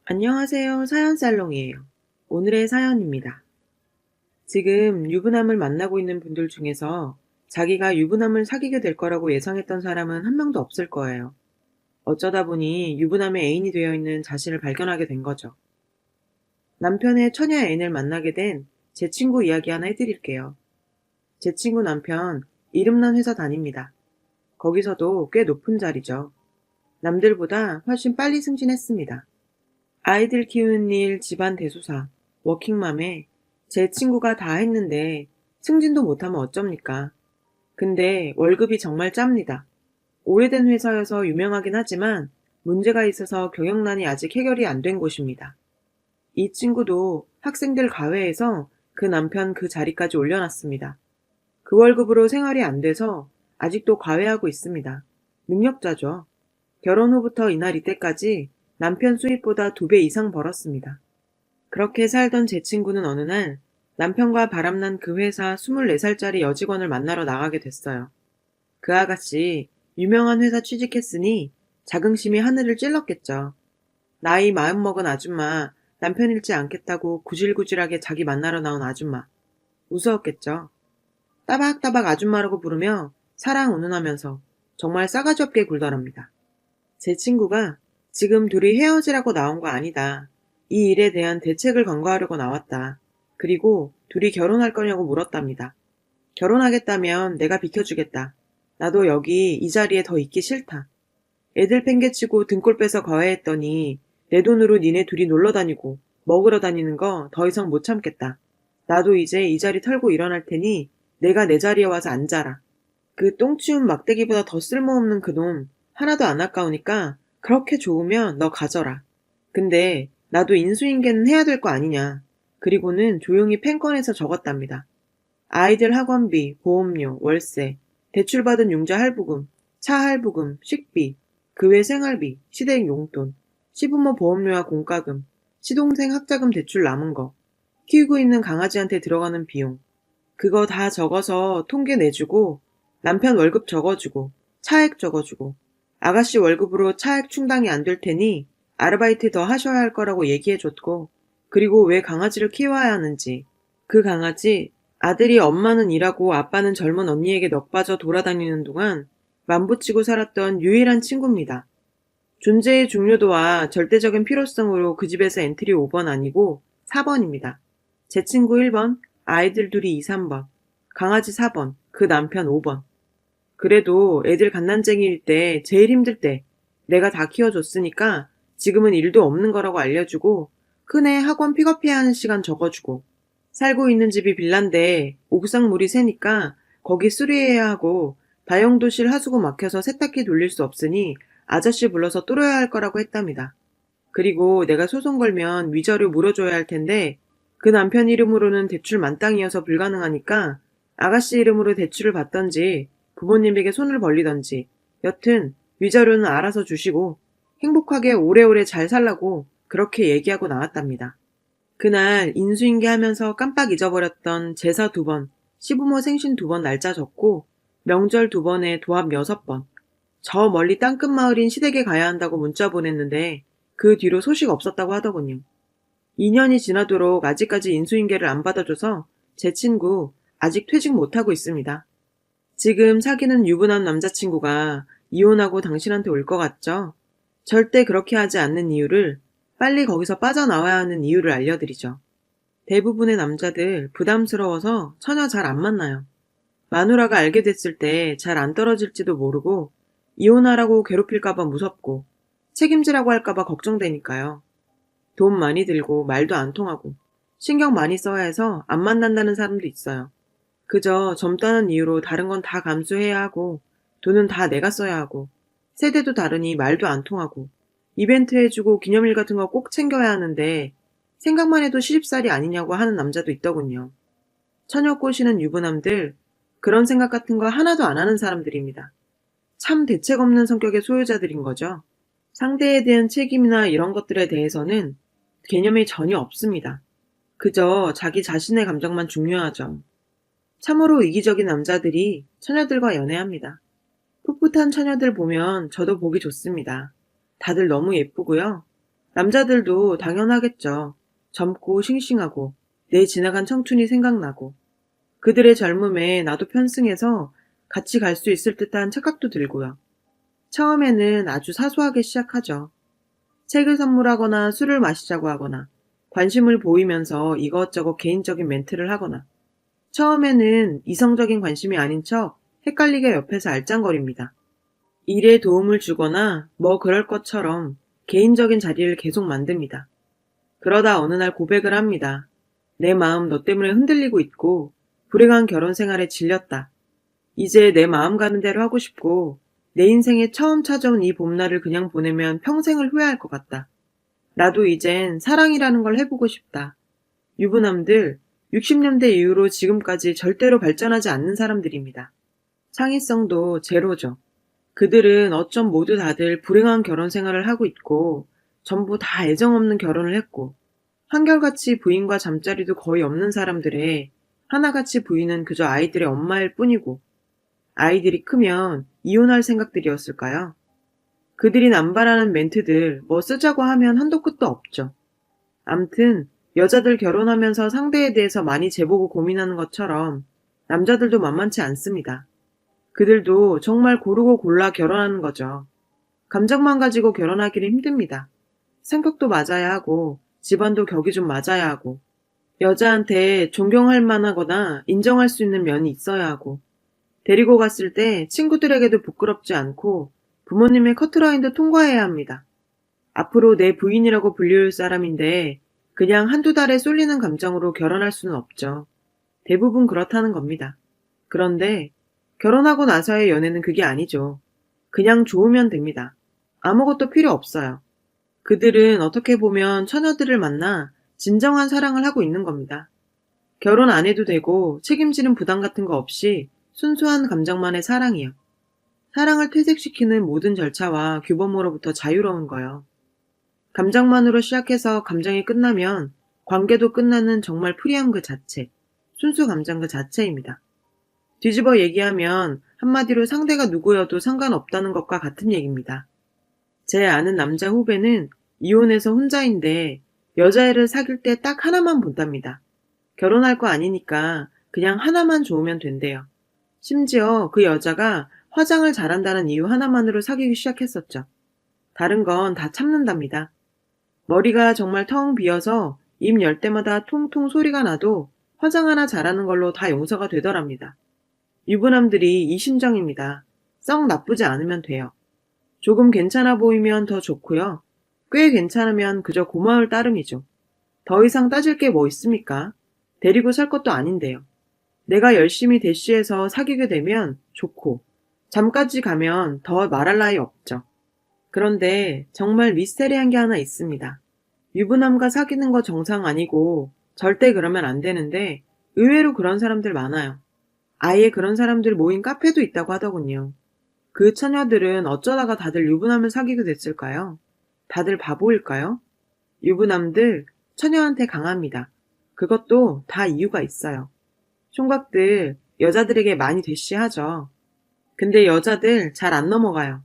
안녕하세요. 사연살롱이에요. 오늘의 사연입니다. 지금 유부남을 만나고 있는 분들 중에서 자기가 유부남을 사귀게 될 거라고 예상했던 사람은 한 명도 없을 거예요. 어쩌다 보니 유부남의 애인이 되어 있는 자신을 발견하게 된 거죠. 남편의 처녀 애인을 만나게 된 제 친구 이야기 하나 해드릴게요. 제 친구 남편 이름난 회사 다닙니다. 거기서도 꽤 높은 자리죠. 남들보다 훨씬 빨리 승진했습니다. 아이들 키우는 일, 집안 대소사, 워킹맘에 제 친구가 다 했는데 승진도 못하면 어쩝니까? 근데 월급이 정말 짭니다. 오래된 회사여서 유명하긴 하지만 문제가 있어서 경영난이 아직 해결이 안 된 곳입니다. 이 친구도 학생들 과외에서 그 남편 그 자리까지 올려놨습니다. 그 월급으로 생활이 안 돼서 아직도 과외하고 있습니다. 능력자죠. 결혼 후부터 이날 이때까지 남편 수입보다 2배 이상 벌었습니다. 그렇게 살던 제 친구는 어느 날 남편과 바람난 그 회사 24살짜리 여직원을 만나러 나가게 됐어요. 그 아가씨 유명한 회사 취직했으니 자긍심이 하늘을 찔렀겠죠. 나이 마음먹은 아줌마, 남편 잃지 않겠다고 구질구질하게 자기 만나러 나온 아줌마. 무서웠겠죠. 따박따박 아줌마라고 부르며 사랑 운운하면서 정말 싸가지 없게 굴더랍니다. 제 친구가 지금 둘이 헤어지라고 나온 거 아니다. 이 일에 대한 대책을 권고하려고 나왔다. 그리고 둘이 결혼할 거냐고 물었답니다. 결혼하겠다면 내가 비켜주겠다. 나도 여기 이 자리에 더 있기 싫다. 애들 팽개치고 등골 빼서 과외했더니 내 돈으로 니네 둘이 놀러 다니고 먹으러 다니는 거 더 이상 못 참겠다. 나도 이제 이 자리 털고 일어날 테니 내가 내 자리에 와서 앉아라. 그 똥치운 막대기보다 더 쓸모없는 그놈 하나도 안 아까우니까 그렇게 좋으면 너 가져라. 근데 나도 인수인계는 해야 될 거 아니냐. 그리고는 조용히 펜 꺼내서 적었답니다. 아이들 학원비, 보험료, 월세, 대출받은 융자 할부금, 차 할부금, 식비, 그 외 생활비, 시댁 용돈, 시부모 보험료와 공과금, 시동생 학자금 대출 남은 거, 키우고 있는 강아지한테 들어가는 비용, 그거 다 적어서 통계 내주고 남편 월급 적어주고 차액 적어주고 아가씨 월급으로 차액 충당이 안 될 테니 아르바이트 더 하셔야 할 거라고 얘기해줬고 그리고 왜 강아지를 키워야 하는지 그 강아지 아들이 엄마는 일하고 아빠는 젊은 언니에게 넋빠져 돌아다니는 동안 만붙이고 살았던 유일한 친구입니다. 존재의 중요도와 절대적인 필요성으로 그 집에서 엔트리 5번 아니고 4번입니다. 제 친구 1번, 아이들 둘이 2, 3번, 강아지 4번, 그 남편 5번. 그래도 애들 갓난쟁이일 때 제일 힘들 때 내가 다 키워줬으니까 지금은 일도 없는 거라고 알려주고 큰애 학원 픽업해야 하는 시간 적어주고 살고 있는 집이 빌란데 옥상 물이 새니까 거기 수리해야 하고 다용도실 하수구 막혀서 세탁기 돌릴 수 없으니 아저씨 불러서 뚫어야 할 거라고 했답니다. 그리고 내가 소송 걸면 위자료 물어줘야 할 텐데 그 남편 이름으로는 대출 만땅이어서 불가능하니까 아가씨 이름으로 대출을 받던지 부모님에게 손을 벌리던지 여튼 위자료는 알아서 주시고 행복하게 오래오래 잘 살라고 그렇게 얘기하고 나왔답니다. 그날 인수인계하면서 깜빡 잊어버렸던 제사 2번, 시부모 생신 2번 날짜 적고 명절 2번에 도합 6번, 저 멀리 땅끝 마을인 시댁에 가야 한다고 문자 보냈는데 그 뒤로 소식 없었다고 하더군요. 2년이 지나도록 아직까지 인수인계를 안 받아줘서 제 친구 아직 퇴직 못하고 있습니다. 지금 사귀는 유부남 남자친구가 이혼하고 당신한테 올 것 같죠? 절대 그렇게 하지 않는 이유를 빨리 거기서 빠져나와야 하는 이유를 알려드리죠. 대부분의 남자들 부담스러워서 처녀 잘 안 만나요. 마누라가 알게 됐을 때 잘 안 떨어질지도 모르고 이혼하라고 괴롭힐까봐 무섭고 책임지라고 할까봐 걱정되니까요. 돈 많이 들고 말도 안 통하고 신경 많이 써야 해서 안 만난다는 사람도 있어요. 그저 젊다는 이유로 다른 건 다 감수해야 하고 돈은 다 내가 써야 하고 세대도 다르니 말도 안 통하고 이벤트 해주고 기념일 같은 거 꼭 챙겨야 하는데 생각만 해도 시집살이 아니냐고 하는 남자도 있더군요. 처녀 꼬시는 유부남들 그런 생각 같은 거 하나도 안 하는 사람들입니다. 참 대책 없는 성격의 소유자들인 거죠. 상대에 대한 책임이나 이런 것들에 대해서는 개념이 전혀 없습니다. 그저 자기 자신의 감정만 중요하죠. 참으로 이기적인 남자들이 처녀들과 연애합니다. 풋풋한 처녀들 보면 저도 보기 좋습니다. 다들 너무 예쁘고요. 남자들도 당연하겠죠. 젊고 싱싱하고 내 지나간 청춘이 생각나고 그들의 젊음에 나도 편승해서 같이 갈 수 있을 듯한 착각도 들고요. 처음에는 아주 사소하게 시작하죠. 책을 선물하거나 술을 마시자고 하거나 관심을 보이면서 이것저것 개인적인 멘트를 하거나 처음에는 이성적인 관심이 아닌 척 헷갈리게 옆에서 알짱거립니다. 일에 도움을 주거나 뭐 그럴 것처럼 개인적인 자리를 계속 만듭니다. 그러다 어느 날 고백을 합니다. 내 마음 너 때문에 흔들리고 있고 불행한 결혼 생활에 질렸다. 이제 내 마음 가는 대로 하고 싶고 내 인생에 처음 찾아온 이 봄날을 그냥 보내면 평생을 후회할 것 같다. 나도 이젠 사랑이라는 걸 해보고 싶다. 유부남들 60년대 이후로 지금까지 절대로 발전하지 않는 사람들입니다. 창의성도 제로죠. 그들은 어쩜 모두 다들 불행한 결혼 생활을 하고 있고 전부 다 애정 없는 결혼을 했고 한결같이 부인과 잠자리도 거의 없는 사람들의 하나같이 부인은 그저 아이들의 엄마일 뿐이고 아이들이 크면 이혼할 생각들이었을까요? 그들이 남발하는 멘트들 뭐 쓰자고 하면 한도 끝도 없죠. 암튼 여자들 결혼하면서 상대에 대해서 많이 재보고 고민하는 것처럼 남자들도 만만치 않습니다. 그들도 정말 고르고 골라 결혼하는 거죠. 감정만 가지고 결혼하기는 힘듭니다. 성격도 맞아야 하고 집안도 격이 좀 맞아야 하고 여자한테 존경할 만하거나 인정할 수 있는 면이 있어야 하고 데리고 갔을 때 친구들에게도 부끄럽지 않고 부모님의 커트라인도 통과해야 합니다. 앞으로 내 부인이라고 불릴 사람인데 그냥 한두 달에 쏠리는 감정으로 결혼할 수는 없죠. 대부분 그렇다는 겁니다. 그런데 결혼하고 나서의 연애는 그게 아니죠. 그냥 좋으면 됩니다. 아무것도 필요 없어요. 그들은 어떻게 보면 처녀들을 만나 진정한 사랑을 하고 있는 겁니다. 결혼 안 해도 되고 책임지는 부담 같은 거 없이 순수한 감정만의 사랑이요. 사랑을 퇴색시키는 모든 절차와 규범으로부터 자유로운 거요. 감정만으로 시작해서 감정이 끝나면 관계도 끝나는 정말 프리함 그 자체, 순수 감정 그 자체입니다. 뒤집어 얘기하면 한마디로 상대가 누구여도 상관없다는 것과 같은 얘기입니다. 제 아는 남자 후배는 이혼해서 혼자인데 여자애를 사귈 때 딱 하나만 본답니다. 결혼할 거 아니니까 그냥 하나만 좋으면 된대요. 심지어 그 여자가 화장을 잘한다는 이유 하나만으로 사귀기 시작했었죠. 다른 건 다 참는답니다. 머리가 정말 텅 비어서 입 열 때마다 통통 소리가 나도 화장 하나 잘하는 걸로 다 용서가 되더랍니다. 유부남들이 이 심정입니다. 썩 나쁘지 않으면 돼요. 조금 괜찮아 보이면 더 좋고요. 꽤 괜찮으면 그저 고마울 따름이죠. 더 이상 따질 게 뭐 있습니까? 데리고 살 것도 아닌데요. 내가 열심히 대쉬해서 사귀게 되면 좋고 잠까지 가면 더 말할 나위 없죠. 그런데 정말 미스테리한 게 하나 있습니다. 유부남과 사귀는 거 정상 아니고 절대 그러면 안 되는데 의외로 그런 사람들 많아요. 아예 그런 사람들 모인 카페도 있다고 하더군요. 그 처녀들은 어쩌다가 다들 유부남을 사귀게 됐을까요? 다들 바보일까요? 유부남들 처녀한테 강합니다. 그것도 다 이유가 있어요. 총각들 여자들에게 많이 대쉬하죠. 근데 여자들 잘 안 넘어가요.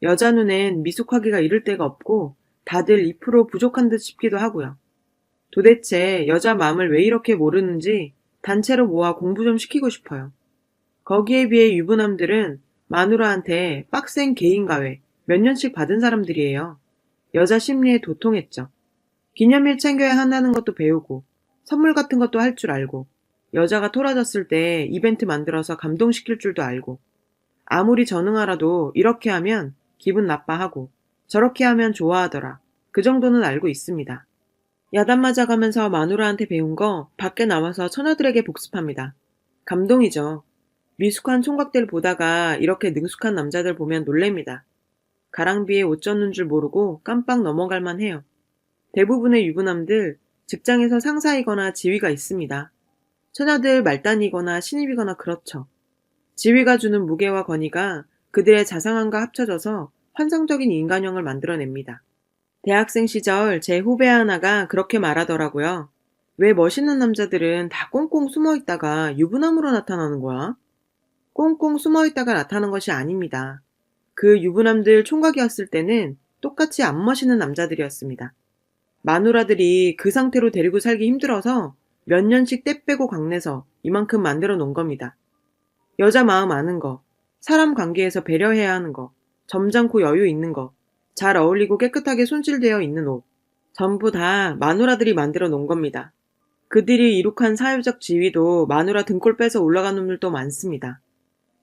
여자 눈엔 미숙하기가 이를 데가 없고 다들 2% 부족한 듯 싶기도 하고요. 도대체 여자 마음을 왜 이렇게 모르는지 단체로 모아 공부 좀 시키고 싶어요. 거기에 비해 유부남들은 마누라한테 빡센 개인가외 몇 년씩 받은 사람들이에요. 여자 심리에 도통했죠. 기념일 챙겨야 한다는 것도 배우고 선물 같은 것도 할 줄 알고 여자가 토라졌을 때 이벤트 만들어서 감동시킬 줄도 알고 아무리 전응하라도 이렇게 하면 기분 나빠하고 저렇게 하면 좋아하더라. 그 정도는 알고 있습니다. 야단 맞아가면서 마누라한테 배운 거 밖에 나와서 처녀들에게 복습합니다. 감동이죠. 미숙한 총각들 보다가 이렇게 능숙한 남자들 보면 놀랍니다. 가랑비에 옷 젖는 줄 모르고 깜빡 넘어갈만 해요. 대부분의 유부남들 직장에서 상사이거나 지위가 있습니다. 처녀들 말단이거나 신입이거나 그렇죠. 지위가 주는 무게와 권위가 그들의 자상함과 합쳐져서 환상적인 인간형을 만들어냅니다. 대학생 시절 제 후배 하나가 그렇게 말하더라고요. 왜 멋있는 남자들은 다 꽁꽁 숨어있다가 유부남으로 나타나는 거야? 꽁꽁 숨어있다가 나타나는 것이 아닙니다. 그 유부남들 총각이었을 때는 똑같이 안 멋있는 남자들이었습니다. 마누라들이 그 상태로 데리고 살기 힘들어서 몇 년씩 떼 빼고 광내서 이만큼 만들어 놓은 겁니다. 여자 마음 아는 거, 사람 관계에서 배려해야 하는 거, 점잖고 여유 있는 거, 잘 어울리고 깨끗하게 손질되어 있는 옷, 전부 다 마누라들이 만들어 놓은 겁니다. 그들이 이룩한 사회적 지위도 마누라 등골 빼서 올라간 놈들도 많습니다.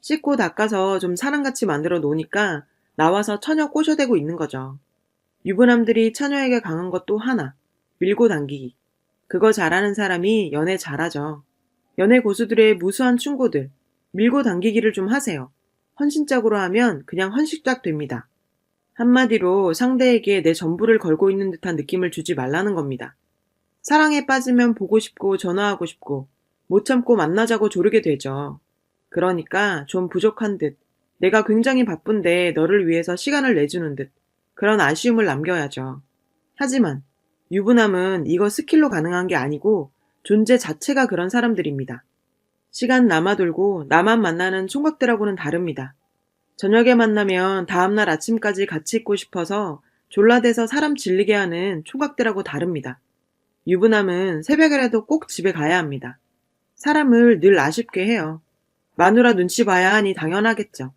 씻고 닦아서 좀 사람같이 만들어 놓으니까 나와서 처녀 꼬셔대고 있는 거죠. 유부남들이 처녀에게 강한 것도 하나, 밀고 당기기. 그거 잘하는 사람이 연애 잘하죠. 연애 고수들의 무수한 충고들, 밀고 당기기를 좀 하세요. 헌신적으로 하면 그냥 헌식작 됩니다. 한마디로 상대에게 내 전부를 걸고 있는 듯한 느낌을 주지 말라는 겁니다. 사랑에 빠지면 보고 싶고 전화하고 싶고 못 참고 만나자고 조르게 되죠. 그러니까 좀 부족한 듯, 내가 굉장히 바쁜데 너를 위해서 시간을 내주는 듯 그런 아쉬움을 남겨야죠. 하지만 유부남은 이거 스킬로 가능한 게 아니고 존재 자체가 그런 사람들입니다. 시간 남아돌고 나만 만나는 총각들하고는 다릅니다. 저녁에 만나면 다음날 아침까지 같이 있고 싶어서 졸라대서 사람 질리게 하는 총각들하고 다릅니다. 유부남은 새벽이라도 꼭 집에 가야 합니다. 사람을 늘 아쉽게 해요. 마누라 눈치 봐야 하니 당연하겠죠.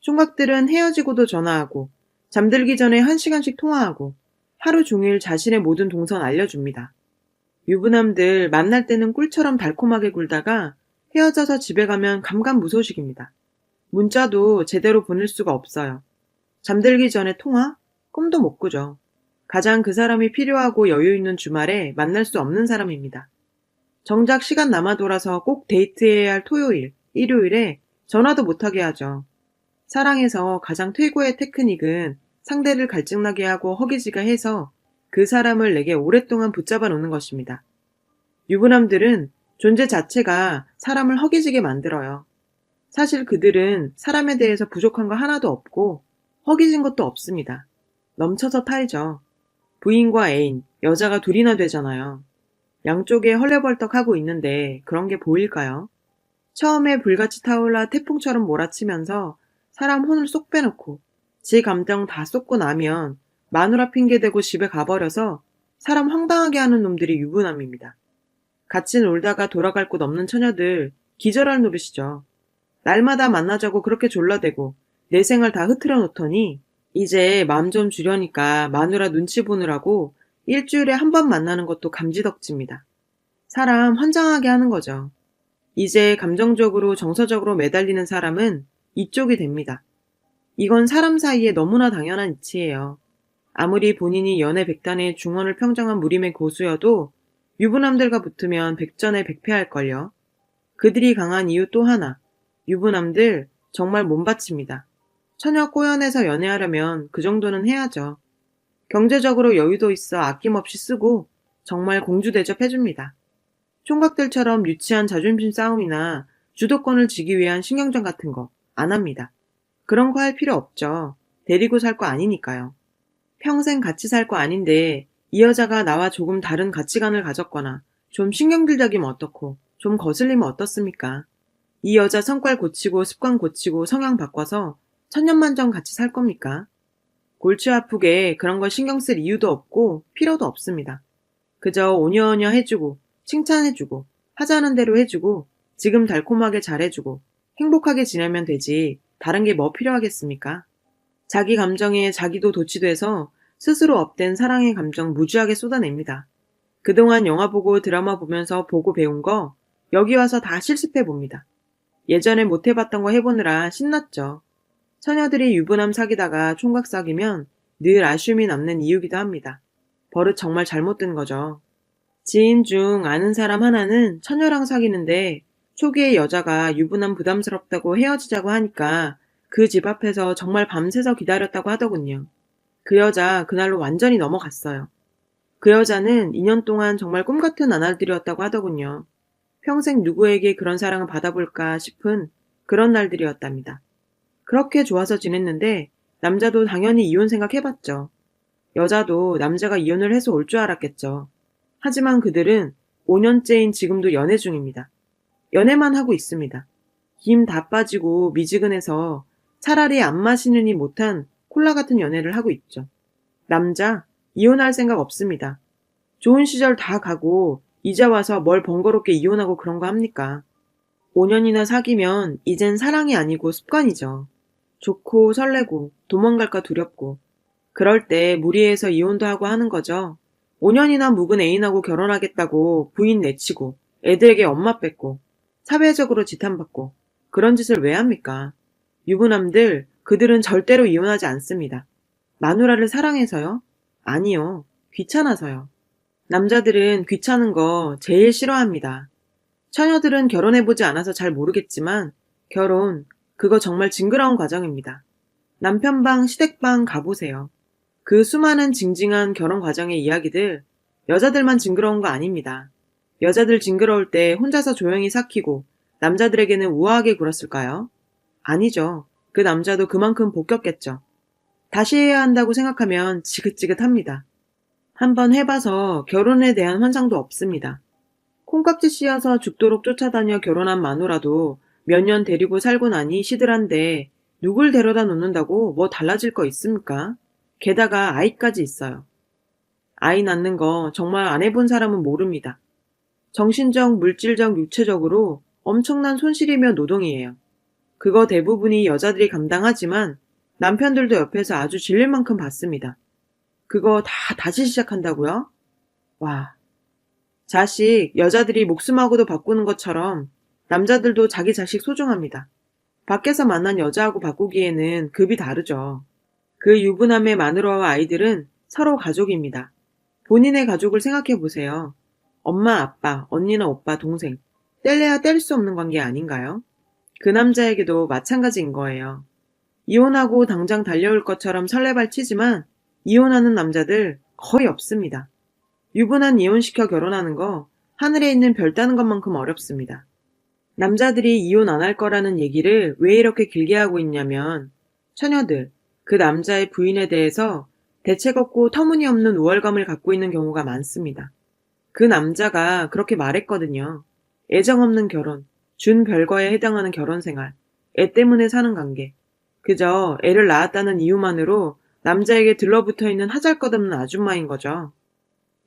총각들은 헤어지고도 전화하고 잠들기 전에 1시간씩 통화하고 하루 종일 자신의 모든 동선 알려줍니다. 유부남들 만날 때는 꿀처럼 달콤하게 굴다가 헤어져서 집에 가면 감감무소식입니다. 문자도 제대로 보낼 수가 없어요. 잠들기 전에 통화? 꿈도 못 꾸죠. 가장 그 사람이 필요하고 여유 있는 주말에 만날 수 없는 사람입니다. 정작 시간 남아 돌아서 꼭 데이트해야 할 토요일, 일요일에 전화도 못하게 하죠. 사랑에서 가장 최고의 테크닉은 상대를 갈증나게 하고 허기지게 해서 그 사람을 내게 오랫동안 붙잡아 놓는 것입니다. 유부남들은 존재 자체가 사람을 허기지게 만들어요. 사실 그들은 사람에 대해서 부족한 거 하나도 없고 허기진 것도 없습니다. 넘쳐서 탈죠. 부인과 애인, 여자가 둘이나 되잖아요. 양쪽에 헐레벌떡하고 있는데 그런 게 보일까요? 처음에 불같이 타올라 태풍처럼 몰아치면서 사람 혼을 쏙 빼놓고 지 감정 다 쏟고 나면 마누라 핑계대고 집에 가버려서 사람 황당하게 하는 놈들이 유부남입니다. 같이 놀다가 돌아갈 곳 없는 처녀들 기절할 노릇이죠. 날마다 만나자고 그렇게 졸라대고 내 생활 다 흐트려 놓더니 이제 마음 좀 주려니까 마누라 눈치 보느라고 일주일에 한 번 만나는 것도 감지덕지입니다. 사람 환장하게 하는 거죠. 이제 감정적으로 정서적으로 매달리는 사람은 이쪽이 됩니다. 이건 사람 사이에 너무나 당연한 이치예요. 아무리 본인이 연애 백단의 중원을 평정한 무림의 고수여도 유부남들과 붙으면 백전에 백패할걸요. 그들이 강한 이유 또 하나, 유부남들 정말 몸바칩니다. 처녀 꼬연해서 연애하려면 그 정도는 해야죠. 경제적으로 여유도 있어 아낌없이 쓰고 정말 공주 대접해줍니다. 총각들처럼 유치한 자존심 싸움이나 주도권을 지기 위한 신경전 같은 거 안 합니다. 그런 거 할 필요 없죠. 데리고 살 거 아니니까요. 평생 같이 살 거 아닌데 이 여자가 나와 조금 다른 가치관을 가졌거나 좀 신경질적이면 어떻고 좀 거슬리면 어떻습니까? 이 여자 성깔 고치고 습관 고치고 성향 바꿔서 천년만년 같이 살 겁니까? 골치 아프게 그런 걸 신경 쓸 이유도 없고 필요도 없습니다. 그저 오냐오냐 해주고 칭찬해주고 하자는 대로 해주고 지금 달콤하게 잘해주고 행복하게 지내면 되지 다른 게 뭐 필요하겠습니까? 자기 감정에 자기도 도취돼서 스스로 업된 사랑의 감정 무지하게 쏟아냅니다. 그동안 영화 보고 드라마 보면서 보고 배운 거 여기 와서 다 실습해 봅니다. 예전에 못 해봤던 거 해보느라 신났죠. 처녀들이 유부남 사귀다가 총각 사귀면 늘 아쉬움이 남는 이유기도 합니다. 버릇 정말 잘못 든 거죠. 지인 중 아는 사람 하나는 처녀랑 사귀는데 초기에 여자가 유부남 부담스럽다고 헤어지자고 하니까 그 집 앞에서 정말 밤새서 기다렸다고 하더군요. 그 여자 그날로 완전히 넘어갔어요. 그 여자는 2년 동안 정말 꿈같은 나날들이었다고 하더군요. 평생 누구에게 그런 사랑을 받아볼까 싶은 그런 날들이었답니다. 그렇게 좋아서 지냈는데 남자도 당연히 이혼 생각해봤죠. 여자도 남자가 이혼을 해서 올 줄 알았겠죠. 하지만 그들은 5년째인 지금도 연애 중입니다. 연애만 하고 있습니다. 김 다 빠지고 미지근해서 차라리 안 마시느니 못한 콜라 같은 연애를 하고 있죠. 남자, 이혼할 생각 없습니다. 좋은 시절 다 가고 이제 와서 뭘 번거롭게 이혼하고 그런 거 합니까? 5년이나 사귀면 이젠 사랑이 아니고 습관이죠. 좋고 설레고 도망갈까 두렵고 그럴 때 무리해서 이혼도 하고 하는 거죠. 5년이나 묵은 애인하고 결혼하겠다고 부인 내치고 애들에게 엄마 뺏고 사회적으로 지탄받고 그런 짓을 왜 합니까? 유부남들 그들은 절대로 이혼하지 않습니다. 마누라를 사랑해서요? 아니요. 귀찮아서요. 남자들은 귀찮은 거 제일 싫어합니다. 처녀들은 결혼해보지 않아서 잘 모르겠지만 결혼, 그거 정말 징그러운 과정입니다. 남편방, 시댁방 가보세요. 그 수많은 징징한 결혼 과정의 이야기들, 여자들만 징그러운 거 아닙니다. 여자들 징그러울 때 혼자서 조용히 삭히고 남자들에게는 우아하게 굴었을까요? 아니죠. 그 남자도 그만큼 복겼겠죠. 다시 해야 한다고 생각하면 지긋지긋합니다. 한번 해봐서 결혼에 대한 환상도 없습니다. 콩깍지 씌어서 죽도록 쫓아다녀 결혼한 마누라도 몇 년 데리고 살고 나니 시들한데 누굴 데려다 놓는다고 뭐 달라질 거 있습니까? 게다가 아이까지 있어요. 아이 낳는 거 정말 안 해본 사람은 모릅니다. 정신적, 물질적, 육체적으로 엄청난 손실이며 노동이에요. 그거 대부분이 여자들이 감당하지만 남편들도 옆에서 아주 질릴 만큼 받습니다. 그거 다 다시 시작한다고요? 와. 자식, 여자들이 목숨하고도 바꾸는 것처럼 남자들도 자기 자식 소중합니다. 밖에서 만난 여자하고 바꾸기에는 급이 다르죠. 그 유부남의 마누라와 아이들은 서로 가족입니다. 본인의 가족을 생각해 보세요. 엄마, 아빠, 언니나 오빠, 동생. 뗄래야 뗄 수 없는 관계 아닌가요? 그 남자에게도 마찬가지인 거예요. 이혼하고 당장 달려올 것처럼 설레발 치지만 이혼하는 남자들 거의 없습니다. 유부남 이혼시켜 결혼하는 거 하늘에 있는 별 따는 것만큼 어렵습니다. 남자들이 이혼 안 할 거라는 얘기를 왜 이렇게 길게 하고 있냐면 처녀들, 그 남자의 부인에 대해서 대책 없고 터무니없는 우월감을 갖고 있는 경우가 많습니다. 그 남자가 그렇게 말했거든요. 애정 없는 결혼, 준 별거에 해당하는 결혼 생활, 애 때문에 사는 관계. 그저 애를 낳았다는 이유만으로 남자에게 들러붙어 있는 하잘것없는 아줌마인 거죠.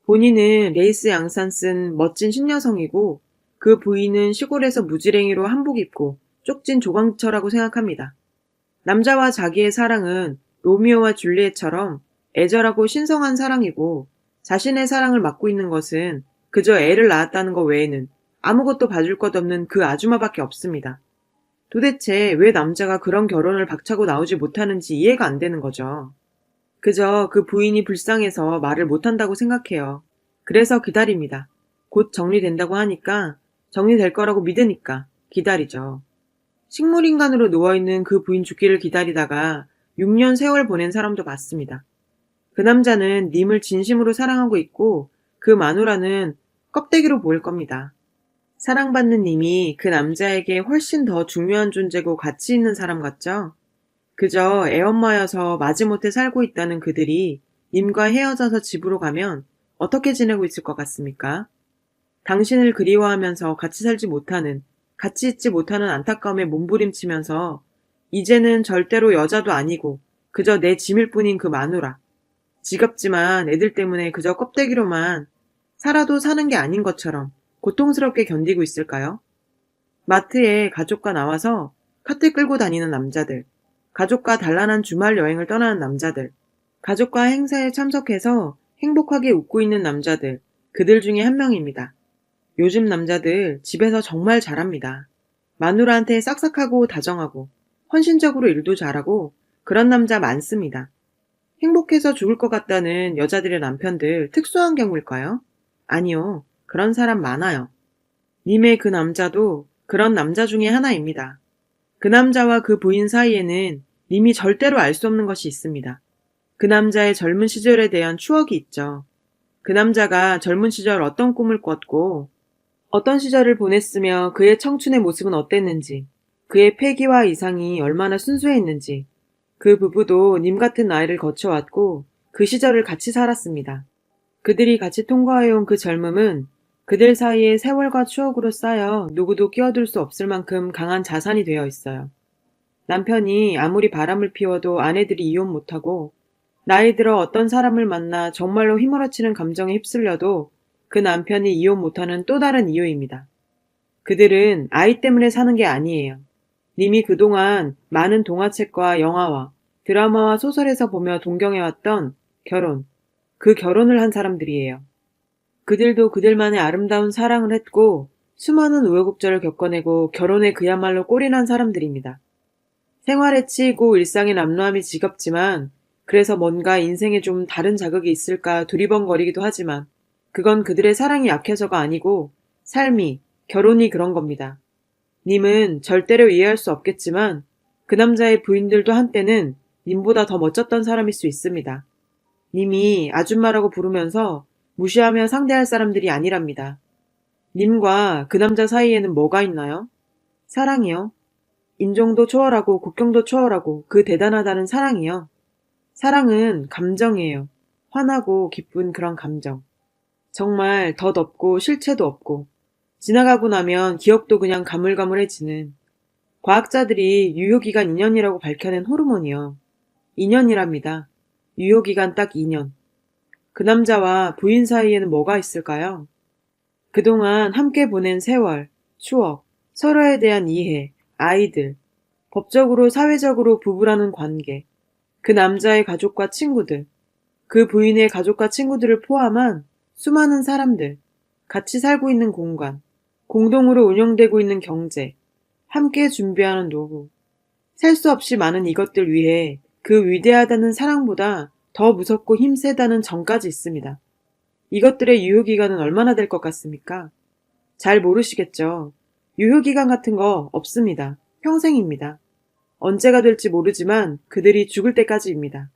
본인은 레이스 양산 쓴 멋진 신여성이고 그 부인은 시골에서 무지랭이로 한복 입고 쪽진 조광처라고 생각합니다. 남자와 자기의 사랑은 로미오와 줄리엣처럼 애절하고 신성한 사랑이고 자신의 사랑을 맡고 있는 것은 그저 애를 낳았다는 것 외에는 아무것도 봐줄 것 없는 그 아줌마밖에 없습니다. 도대체 왜 남자가 그런 결혼을 박차고 나오지 못하는지 이해가 안 되는 거죠. 그저 그 부인이 불쌍해서 말을 못한다고 생각해요. 그래서 기다립니다. 곧 정리된다고 하니까 정리될 거라고 믿으니까 기다리죠. 식물인간으로 누워있는 그 부인 죽기를 기다리다가 6년 세월 보낸 사람도 봤습니다. 그 남자는 님을 진심으로 사랑하고 있고 그 마누라는 껍데기로 보일 겁니다. 사랑받는 님이 그 남자에게 훨씬 더 중요한 존재고 가치 있는 사람 같죠? 그저 애엄마여서 마지못해 살고 있다는 그들이 님과 헤어져서 집으로 가면 어떻게 지내고 있을 것 같습니까? 당신을 그리워하면서 같이 살지 못하는, 같이 있지 못하는 안타까움에 몸부림치면서 이제는 절대로 여자도 아니고 그저 내 짐일 뿐인 그 마누라. 지겹지만 애들 때문에 그저 껍데기로만 살아도 사는 게 아닌 것처럼 고통스럽게 견디고 있을까요? 마트에 가족과 나와서 카트 끌고 다니는 남자들, 가족과 단란한 주말 여행을 떠나는 남자들, 가족과 행사에 참석해서 행복하게 웃고 있는 남자들, 그들 중에 한 명입니다. 요즘 남자들 집에서 정말 잘합니다. 마누라한테 싹싹하고 다정하고 헌신적으로 일도 잘하고 그런 남자 많습니다. 행복해서 죽을 것 같다는 여자들의 남편들 특수한 경우일까요? 아니요. 그런 사람 많아요. 님의 그 남자도 그런 남자 중에 하나입니다. 그 남자와 그 부인 사이에는 님이 절대로 알 수 없는 것이 있습니다. 그 남자의 젊은 시절에 대한 추억이 있죠. 그 남자가 젊은 시절 어떤 꿈을 꿨고 어떤 시절을 보냈으며 그의 청춘의 모습은 어땠는지, 그의 패기와 이상이 얼마나 순수했는지, 그 부부도 님 같은 나이를 거쳐왔고 그 시절을 같이 살았습니다. 그들이 같이 통과해온 그 젊음은 그들 사이에 세월과 추억으로 쌓여 누구도 끼어들 수 없을 만큼 강한 자산이 되어 있어요. 남편이 아무리 바람을 피워도 아내들이 이혼 못하고 나이 들어 어떤 사람을 만나 정말로 휘몰아치는 감정에 휩쓸려도 그 남편이 이혼 못하는 또 다른 이유입니다. 그들은 아이 때문에 사는 게 아니에요. 님이 그동안 많은 동화책과 영화와 드라마와 소설에서 보며 동경해왔던 결혼, 그 결혼을 한 사람들이에요. 그들도 그들만의 아름다운 사랑을 했고 수많은 우여곡절을 겪어내고 결혼에 그야말로 꼴이 난 사람들입니다. 생활에 치이고 일상의 남루함이 지겹지만 그래서 뭔가 인생에 좀 다른 자극이 있을까 두리번거리기도 하지만 그건 그들의 사랑이 약해서가 아니고 삶이, 결혼이 그런 겁니다. 님은 절대로 이해할 수 없겠지만 그 남자의 부인들도 한때는 님보다 더 멋졌던 사람일 수 있습니다. 님이 아줌마라고 부르면서 무시하며 상대할 사람들이 아니랍니다. 님과 그 남자 사이에는 뭐가 있나요? 사랑이요. 인종도 초월하고 국경도 초월하고 그 대단하다는 사랑이요. 사랑은 감정이에요. 환하고 기쁜 그런 감정. 정말 덧없고 실체도 없고 지나가고 나면 기억도 그냥 가물가물해지는 과학자들이 유효기간 2년이라고 밝혀낸 호르몬이요. 2년이랍니다. 유효기간 딱 2년. 그 남자와 부인 사이에는 뭐가 있을까요? 그동안 함께 보낸 세월, 추억, 서로에 대한 이해, 아이들, 법적으로 사회적으로 부부라는 관계, 그 남자의 가족과 친구들, 그 부인의 가족과 친구들을 포함한 수많은 사람들, 같이 살고 있는 공간, 공동으로 운영되고 있는 경제, 함께 준비하는 노후, 셀 수 없이 많은 이것들 위해 그 위대하다는 사랑보다 더 무섭고 힘세다는 정까지 있습니다. 이것들의 유효기간은 얼마나 될 것 같습니까? 잘 모르시겠죠. 유효기간 같은 거 없습니다. 평생입니다. 언제가 될지 모르지만 그들이 죽을 때까지입니다.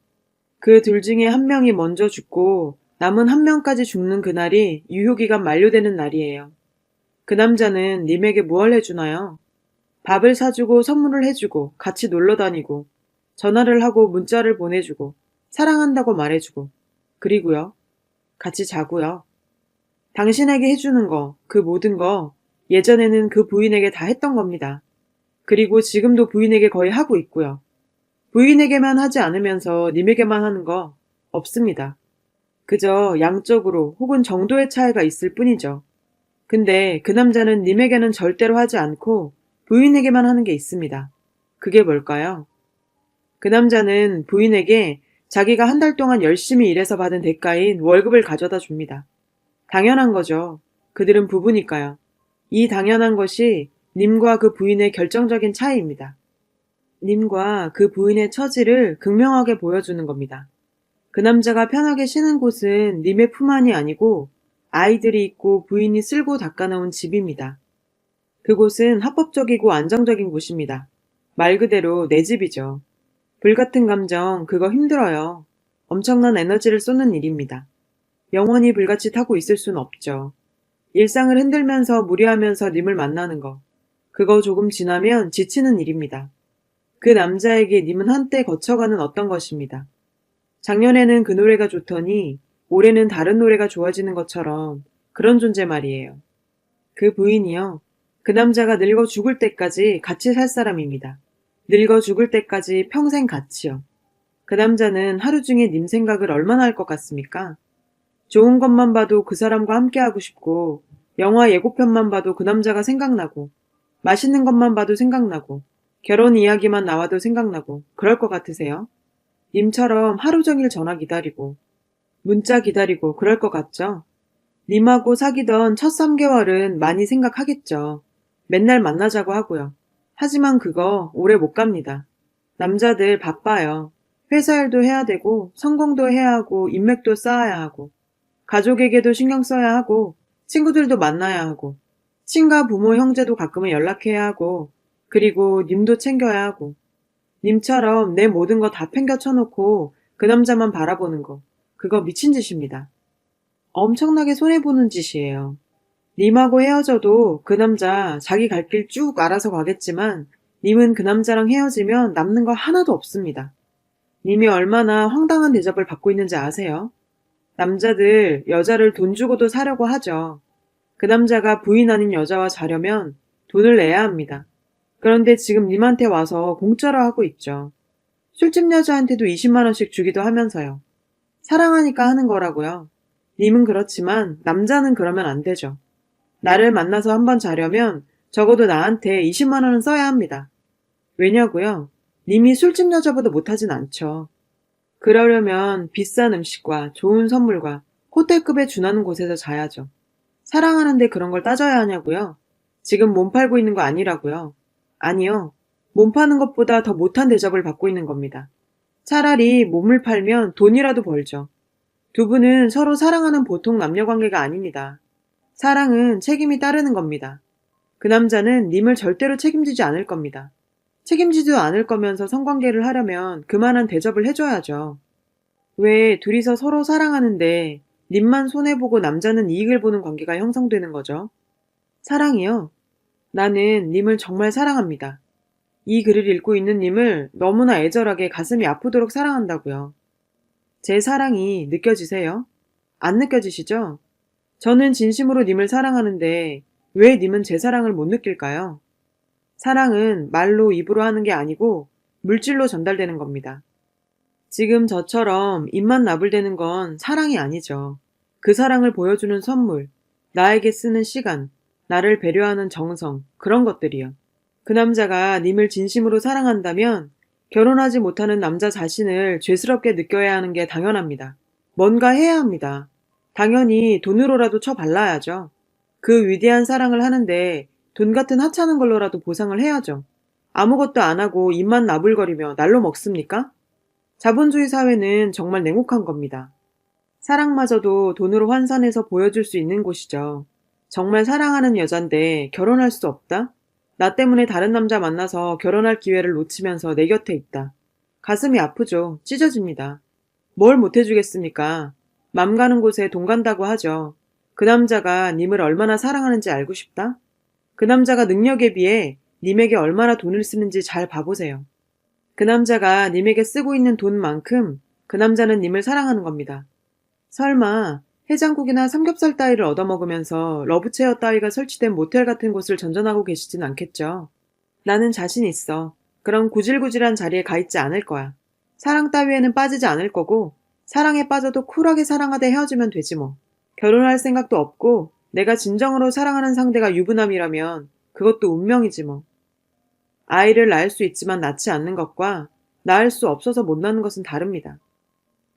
그 둘 중에 한 명이 먼저 죽고 남은 한 명까지 죽는 그날이 유효기간 만료되는 날이에요. 그 남자는 님에게 무얼 해주나요? 밥을 사주고 선물을 해주고 같이 놀러 다니고 전화를 하고 문자를 보내주고 사랑한다고 말해주고 그리고요. 같이 자고요. 당신에게 해주는 거, 그 모든 거 예전에는 그 부인에게 다 했던 겁니다. 그리고 지금도 부인에게 거의 하고 있고요. 부인에게만 하지 않으면서 님에게만 하는 거 없습니다. 그저 양적으로 혹은 정도의 차이가 있을 뿐이죠. 근데 그 남자는 님에게는 절대로 하지 않고 부인에게만 하는 게 있습니다. 그게 뭘까요? 그 남자는 부인에게 자기가 한 달 동안 열심히 일해서 받은 대가인 월급을 가져다 줍니다. 당연한 거죠. 그들은 부부니까요. 이 당연한 것이 님과 그 부인의 결정적인 차이입니다. 님과 그 부인의 처지를 극명하게 보여주는 겁니다. 그 남자가 편하게 쉬는 곳은 님의 품 안이 아니고 아이들이 있고 부인이 쓸고 닦아놓은 집입니다. 그곳은 합법적이고 안정적인 곳입니다. 말 그대로 내 집이죠. 불같은 감정, 그거 힘들어요. 엄청난 에너지를 쏟는 일입니다. 영원히 불같이 타고 있을 순 없죠. 일상을 흔들면서 무리하면서 님을 만나는 거. 그거 조금 지나면 지치는 일입니다. 그 남자에게 님은 한때 거쳐가는 어떤 것입니다. 작년에는 그 노래가 좋더니 올해는 다른 노래가 좋아지는 것처럼 그런 존재 말이에요. 그 부인이요. 그 남자가 늙어 죽을 때까지 같이 살 사람입니다. 늙어 죽을 때까지 평생 같이요. 그 남자는 하루 중에 님 생각을 얼마나 할 것 같습니까? 좋은 것만 봐도 그 사람과 함께하고 싶고 영화 예고편만 봐도 그 남자가 생각나고 맛있는 것만 봐도 생각나고 결혼 이야기만 나와도 생각나고 그럴 것 같으세요? 님처럼 하루 종일 전화 기다리고 문자 기다리고 그럴 것 같죠? 님하고 사귀던 첫 3개월은 많이 생각하겠죠. 맨날 만나자고 하고요. 하지만 그거 오래 못 갑니다. 남자들 바빠요. 회사 일도 해야 되고 성공도 해야 하고 인맥도 쌓아야 하고 가족에게도 신경 써야 하고 친구들도 만나야 하고 친가 부모 형제도 가끔은 연락해야 하고 그리고 님도 챙겨야 하고 님처럼 내 모든 거 다 팽겨 쳐놓고 그 남자만 바라보는 거 그거 미친 짓입니다. 엄청나게 손해보는 짓이에요. 님하고 헤어져도 그 남자 자기 갈 길 쭉 알아서 가겠지만 님은 그 남자랑 헤어지면 남는 거 하나도 없습니다. 님이 얼마나 황당한 대접을 받고 있는지 아세요? 남자들 여자를 돈 주고도 사려고 하죠. 그 남자가 부인 아닌 여자와 자려면 돈을 내야 합니다. 그런데 지금 님한테 와서 공짜로 하고 있죠. 술집 여자한테도 20만 원씩 주기도 하면서요. 사랑하니까 하는 거라고요. 님은 그렇지만 남자는 그러면 안 되죠. 나를 만나서 한번 자려면 적어도 나한테 20만 원은 써야 합니다. 왜냐고요? 님이 술집 여자보다 못하진 않죠. 그러려면 비싼 음식과 좋은 선물과 호텔급에 준하는 곳에서 자야죠. 사랑하는데 그런 걸 따져야 하냐고요? 지금 몸 팔고 있는 거 아니라고요? 아니요. 몸 파는 것보다 더 못한 대접을 받고 있는 겁니다. 차라리 몸을 팔면 돈이라도 벌죠. 두 분은 서로 사랑하는 보통 남녀 관계가 아닙니다. 사랑은 책임이 따르는 겁니다. 그 남자는 님을 절대로 책임지지 않을 겁니다. 책임지지도 않을 거면서 성관계를 하려면 그만한 대접을 해줘야죠. 왜 둘이서 서로 사랑하는데 님만 손해보고 남자는 이익을 보는 관계가 형성되는 거죠? 사랑이요? 나는 님을 정말 사랑합니다. 이 글을 읽고 있는 님을 너무나 애절하게 가슴이 아프도록 사랑한다고요. 제 사랑이 느껴지세요? 안 느껴지시죠? 저는 진심으로 님을 사랑하는데 왜 님은 제 사랑을 못 느낄까요? 사랑은 말로 입으로 하는 게 아니고 물질로 전달되는 겁니다. 지금 저처럼 입만 나불대는 건 사랑이 아니죠. 그 사랑을 보여주는 선물, 나에게 쓰는 시간, 나를 배려하는 정성, 그런 것들이요. 그 남자가 님을 진심으로 사랑한다면 결혼하지 못하는 남자 자신을 죄스럽게 느껴야 하는 게 당연합니다. 뭔가 해야 합니다. 당연히 돈으로라도 쳐발라야죠. 그 위대한 사랑을 하는데 돈 같은 하찮은 걸로라도 보상을 해야죠. 아무것도 안 하고 입만 나불거리며 날로 먹습니까? 자본주의 사회는 정말 냉혹한 겁니다. 사랑마저도 돈으로 환산해서 보여줄 수 있는 곳이죠. 정말 사랑하는 여잔데 결혼할 수 없다? 나 때문에 다른 남자 만나서 결혼할 기회를 놓치면서 내 곁에 있다. 가슴이 아프죠. 찢어집니다. 뭘 못해주겠습니까? 맘 가는 곳에 돈 간다고 하죠. 그 남자가 님을 얼마나 사랑하는지 알고 싶다? 그 남자가 능력에 비해 님에게 얼마나 돈을 쓰는지 잘 봐보세요. 그 남자가 님에게 쓰고 있는 돈만큼 그 남자는 님을 사랑하는 겁니다. 설마 해장국이나 삼겹살 따위를 얻어먹으면서 러브체어 따위가 설치된 모텔 같은 곳을 전전하고 계시진 않겠죠. 나는 자신 있어. 그런 구질구질한 자리에 가 있지 않을 거야. 사랑 따위에는 빠지지 않을 거고 사랑에 빠져도 쿨하게 사랑하되 헤어지면 되지 뭐. 결혼할 생각도 없고 내가 진정으로 사랑하는 상대가 유부남이라면 그것도 운명이지 뭐. 아이를 낳을 수 있지만 낳지 않는 것과 낳을 수 없어서 못 낳는 것은 다릅니다.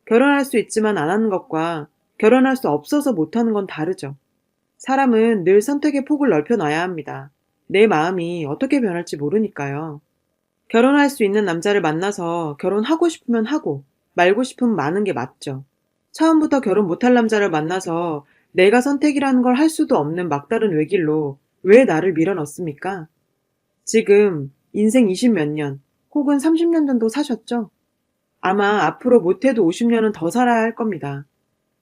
결혼할 수 있지만 안 하는 것과 결혼할 수 없어서 못하는 건 다르죠. 사람은 늘 선택의 폭을 넓혀놔야 합니다. 내 마음이 어떻게 변할지 모르니까요. 결혼할 수 있는 남자를 만나서 결혼하고 싶으면 하고 말고 싶으면 마는 게 맞죠. 처음부터 결혼 못할 남자를 만나서 내가 선택이라는 걸 할 수도 없는 막다른 외길로 왜 나를 밀어넣습니까? 지금 인생 20몇 년 혹은 30년 정도 사셨죠? 아마 앞으로 못해도 50년은 더 살아야 할 겁니다.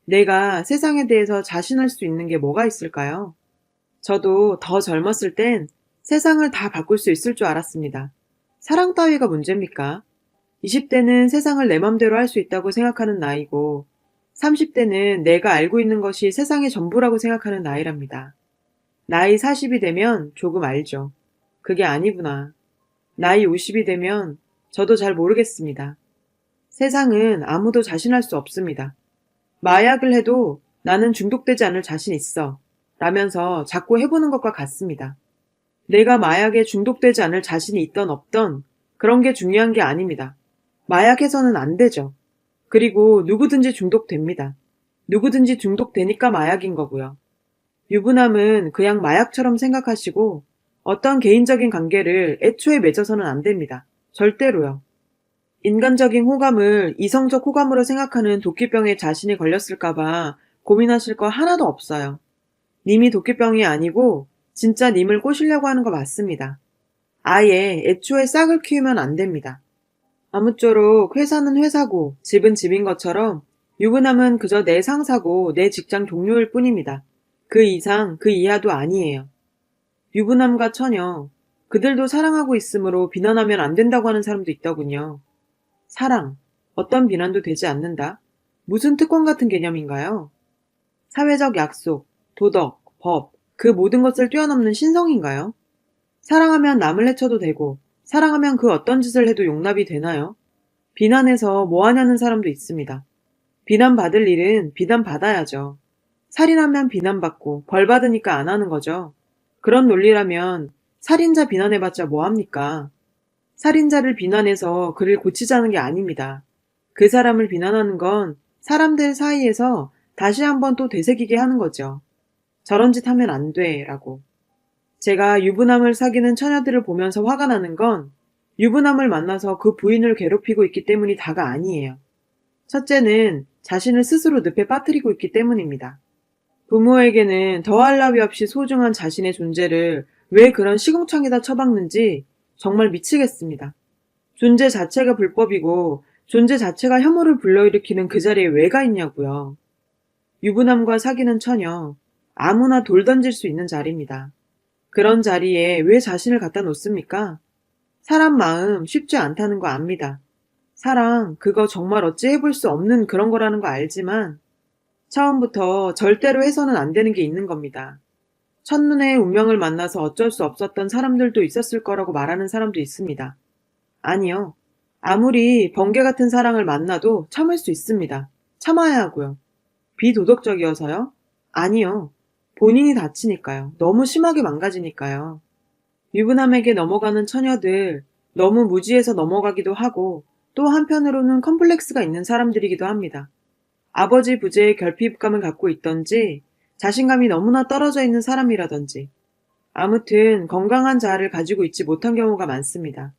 내가 세상에 대해서 자신할 수 있는 게 뭐가 있을까요? 저도 더 젊었을 땐 세상을 다 바꿀 수 있을 줄 알았습니다. 사랑 따위가 문제입니까? 20대는 세상을 내 맘대로 할 수 있다고 생각하는 나이고 30대는 내가 알고 있는 것이 세상의 전부라고 생각하는 나이랍니다. 나이 40이 되면 조금 알죠. 그게 아니구나. 나이 50이 되면 저도 잘 모르겠습니다. 세상은 아무도 자신할 수 없습니다. 마약을 해도 나는 중독되지 않을 자신 있어. 라면서 자꾸 해보는 것과 같습니다. 내가 마약에 중독되지 않을 자신이 있던 없던 그런 게 중요한 게 아닙니다. 마약해서는 안 되죠. 그리고 누구든지 중독됩니다. 누구든지 중독되니까 마약인 거고요. 유부남은 그냥 마약처럼 생각하시고 어떤 개인적인 관계를 애초에 맺어서는 안 됩니다. 절대로요. 인간적인 호감을 이성적 호감으로 생각하는 도끼병에 자신이 걸렸을까봐 고민하실 거 하나도 없어요. 님이 도끼병이 아니고 진짜 님을 꼬시려고 하는 거 맞습니다. 아예 애초에 싹을 키우면 안 됩니다. 아무쪼록 회사는 회사고 집은 집인 것처럼 유부남은 그저 내 상사고 내 직장 동료일 뿐입니다. 그 이상 그 이하도 아니에요. 유부남과 처녀, 그들도 사랑하고 있으므로 비난하면 안 된다고 하는 사람도 있더군요. 사랑, 어떤 비난도 되지 않는다? 무슨 특권 같은 개념인가요? 사회적 약속, 도덕, 법, 그 모든 것을 뛰어넘는 신성인가요? 사랑하면 남을 해쳐도 되고, 사랑하면 그 어떤 짓을 해도 용납이 되나요? 비난해서 뭐 하냐는 사람도 있습니다. 비난받을 일은 비난받아야죠. 살인하면 비난받고 벌 받으니까 안 하는 거죠. 그런 논리라면 살인자 비난해봤자 뭐 합니까? 살인자를 비난해서 그를 고치자는 게 아닙니다. 그 사람을 비난하는 건 사람들 사이에서 다시 한번 또 되새기게 하는 거죠. 저런 짓 하면 안 돼, 라고. 제가 유부남을 사귀는 처녀들을 보면서 화가 나는 건 유부남을 만나서 그 부인을 괴롭히고 있기 때문이 다가 아니에요. 첫째는 자신을 스스로 늪에 빠뜨리고 있기 때문입니다. 부모에게는 더할 나위 없이 소중한 자신의 존재를 왜 그런 시궁창에다 처박는지 정말 미치겠습니다. 존재 자체가 불법이고 존재 자체가 혐오를 불러일으키는 그 자리에 왜 가 있냐고요. 유부남과 사귀는 처녀, 아무나 돌 던질 수 있는 자리입니다. 그런 자리에 왜 자신을 갖다 놓습니까? 사람 마음 쉽지 않다는 거 압니다. 사랑, 그거 정말 어찌 해볼 수 없는 그런 거라는 거 알지만 처음부터 절대로 해서는 안 되는 게 있는 겁니다. 첫눈에 운명을 만나서 어쩔 수 없었던 사람들도 있었을 거라고 말하는 사람도 있습니다. 아니요. 아무리 번개 같은 사랑을 만나도 참을 수 있습니다. 참아야 하고요. 비도덕적이어서요? 아니요. 본인이 다치니까요. 너무 심하게 망가지니까요. 유부남에게 넘어가는 처녀들 너무 무지해서 넘어가기도 하고 또 한편으로는 컴플렉스가 있는 사람들이기도 합니다. 아버지 부재의 결핍감을 갖고 있던지 자신감이 너무나 떨어져 있는 사람이라든지 아무튼 건강한 자아를 가지고 있지 못한 경우가 많습니다.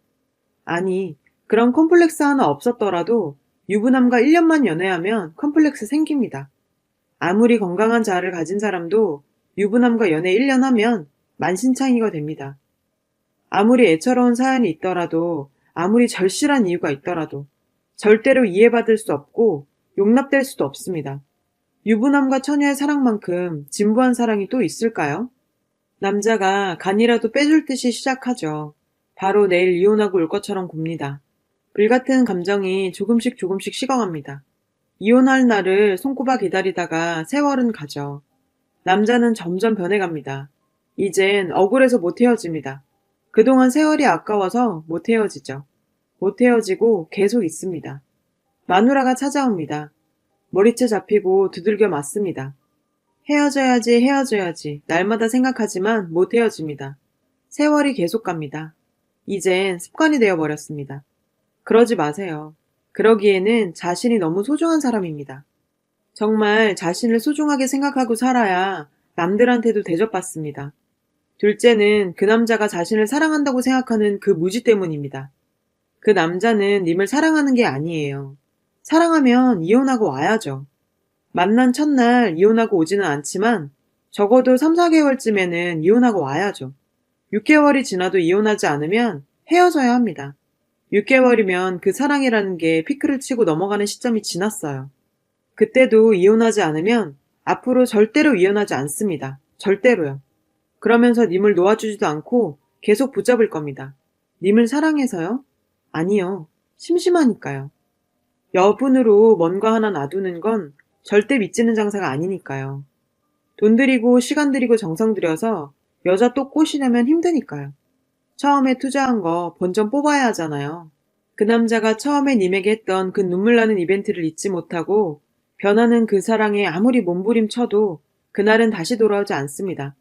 아니, 그런 컴플렉스 하나 없었더라도 유부남과 1년만 연애하면 컴플렉스 생깁니다. 아무리 건강한 자아를 가진 사람도 유부남과 연애 1년 하면 만신창이가 됩니다. 아무리 애처로운 사연이 있더라도 아무리 절실한 이유가 있더라도 절대로 이해받을 수 없고 용납될 수도 없습니다. 유부남과 처녀의 사랑만큼 진부한 사랑이 또 있을까요? 남자가 간이라도 빼줄 듯이 시작하죠. 바로 내일 이혼하고 올 것처럼 굽니다. 불같은 감정이 조금씩 식어갑니다. 이혼할 날을 손꼽아 기다리다가 세월은 가죠. 남자는 점점 변해갑니다. 이젠 억울해서 못 헤어집니다. 그동안 세월이 아까워서 못 헤어지죠. 못 헤어지고 계속 있습니다. 마누라가 찾아옵니다. 머리채 잡히고 두들겨 맞습니다. 헤어져야지 날마다 생각하지만 못 헤어집니다. 세월이 계속 갑니다. 이젠 습관이 되어버렸습니다. 그러지 마세요. 그러기에는 자신이 너무 소중한 사람입니다. 정말 자신을 소중하게 생각하고 살아야 남들한테도 대접받습니다. 둘째는 그 남자가 자신을 사랑한다고 생각하는 그 무지 때문입니다. 그 남자는 님을 사랑하는 게 아니에요. 사랑하면 이혼하고 와야죠. 만난 첫날 이혼하고 오지는 않지만 적어도 3, 4개월쯤에는 이혼하고 와야죠. 6개월이 지나도 이혼하지 않으면 헤어져야 합니다. 6개월이면 그 사랑이라는 게 피크를 치고 넘어가는 시점이 지났어요. 그때도 이혼하지 않으면 앞으로 절대로 이혼하지 않습니다. 절대로요. 그러면서 님을 놓아주지도 않고 계속 붙잡을 겁니다. 님을 사랑해서요? 아니요. 심심하니까요. 여분으로 뭔가 하나 놔두는 건 절대 믿지는 장사가 아니니까요. 돈 들이고 시간 들이고 정성 들여서 여자 또 꼬시려면 힘드니까요. 처음에 투자한 거 본전 뽑아야 하잖아요. 그 남자가 처음에 님에게 했던 그 눈물 나는 이벤트를 잊지 못하고 변하는 그 사랑에 아무리 몸부림쳐도 그날은 다시 돌아오지 않습니다.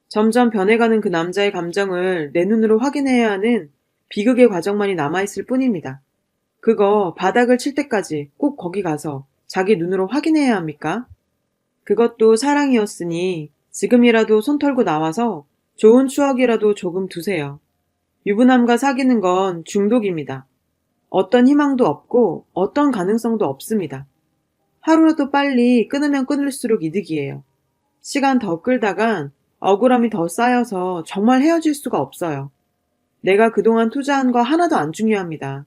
점점 변해가는 그 남자의 감정을 내 눈으로 확인해야 하는 비극의 과정만이 남아있을 뿐입니다. 그거 바닥을 칠 때까지 꼭 거기 가서 자기 눈으로 확인해야 합니까? 그것도 사랑이었으니 지금이라도 손 털고 나와서 좋은 추억이라도 조금 두세요. 유부남과 사귀는 건 중독입니다. 어떤 희망도 없고 어떤 가능성도 없습니다. 하루라도 빨리 끊으면 끊을수록 이득이에요. 시간 더 끌다간 억울함이 더 쌓여서 정말 헤어질 수가 없어요. 내가 그동안 투자한 거 하나도 안 중요합니다.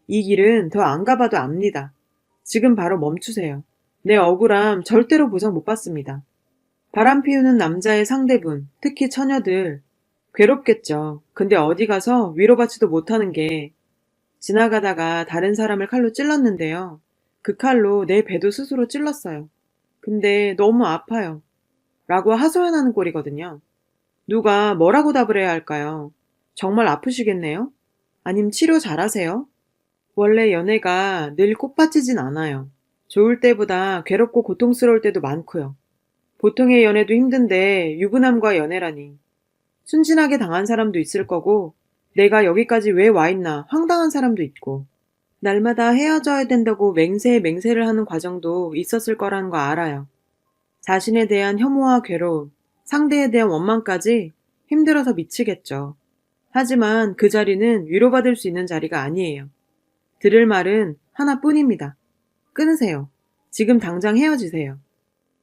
이 길은 더 안 가봐도 압니다. 지금 바로 멈추세요. 내 억울함 절대로 보상 못 받습니다. 바람 피우는 남자의 상대분, 특히 처녀들, 괴롭겠죠. 근데 어디 가서 위로받지도 못하는 게 지나가다가 다른 사람을 칼로 찔렀는데요. 그 칼로 내 배도 스스로 찔렀어요. 근데 너무 아파요. 라고 하소연하는 꼴이거든요. 누가 뭐라고 답을 해야 할까요? 정말 아프시겠네요? 아님 치료 잘하세요? 원래 연애가 늘 꽃밭이진 않아요. 좋을 때보다 괴롭고 고통스러울 때도 많고요. 보통의 연애도 힘든데 유부남과 연애라니. 순진하게 당한 사람도 있을 거고, 내가 여기까지 왜 와 있나 황당한 사람도 있고, 날마다 헤어져야 된다고 맹세를 하는 과정도 있었을 거라는 거 알아요. 자신에 대한 혐오와 괴로움, 상대에 대한 원망까지 힘들어서 미치겠죠. 하지만 그 자리는 위로받을 수 있는 자리가 아니에요. 들을 말은 하나뿐입니다. 끊으세요. 지금 당장 헤어지세요.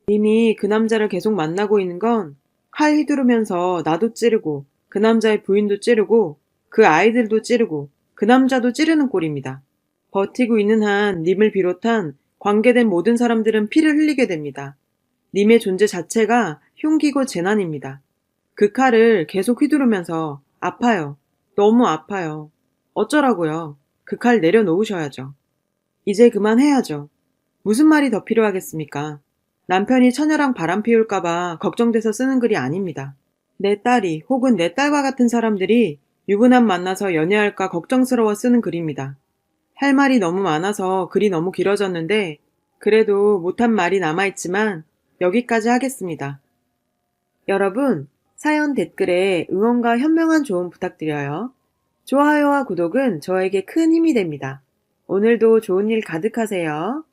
이미 그 남자를 계속 만나고 있는 건 칼 휘두르면서 나도 찌르고 그 남자의 부인도 찌르고 그 아이들도 찌르고 그 남자도 찌르는 꼴입니다. 버티고 있는 한 님을 비롯한 관계된 모든 사람들은 피를 흘리게 됩니다. 님의 존재 자체가 흉기고 재난입니다. 그 칼을 계속 휘두르면서 아파요. 너무 아파요. 어쩌라고요. 그 칼 내려놓으셔야죠. 이제 그만해야죠. 무슨 말이 더 필요하겠습니까? 남편이 처녀랑 바람 피울까봐 걱정돼서 쓰는 글이 아닙니다. 내 딸이 혹은 내 딸과 같은 사람들이 유부남 만나서 연애할까 걱정스러워 쓰는 글입니다. 할 말이 너무 많아서 글이 너무 길어졌는데 그래도 못한 말이 남아있지만 여기까지 하겠습니다. 여러분, 사연 댓글에 응원과 현명한 조언 부탁드려요. 좋아요와 구독은 저에게 큰 힘이 됩니다. 오늘도 좋은 일 가득하세요.